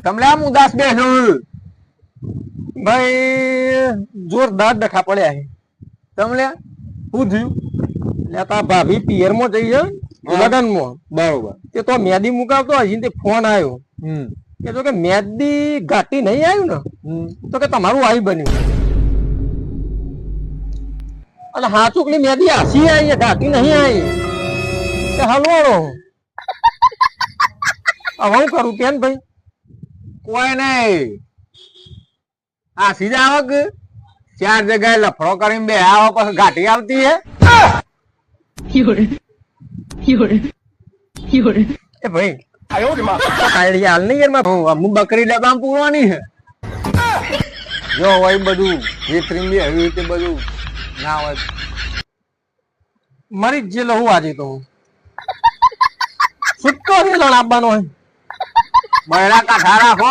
તમને આમ ઉદાસ બેસો ભાઈ જોરદાર ડખા પડ્યા છે તમને શું થયું લેતા ભાભી પિયર માં જઈએ લગન માં બરોબર તે તો મેદી મુકાવતો હજી તે ફોન આવ્યો કે જો કે મેદી ઘાટી નહીં આવ્યું ને તો કે તમારું આવી બન્યું અને હા ચૂકલી મેદી હાસી આવી ઘાટી નહીં આવી કે હલવાડો હવે હું કરું કેમ ભાઈ કોઈ નહીં આ સીધા આવક 4 જગ્યાએ લફડો કરીને બે આવો પછી ઘાટી આવતી હે એ ભાઈ હાલ નહીં યાર હું બકરી ડબ્બામાં પૂરવાની છે જો હોય બધું વેતરી બી એવી રીતે બધું ના હોય મરી જ જેલો હું આજે તો છૂટકો રેલો આપવાનો હોય બૈરા કાઠા રાખો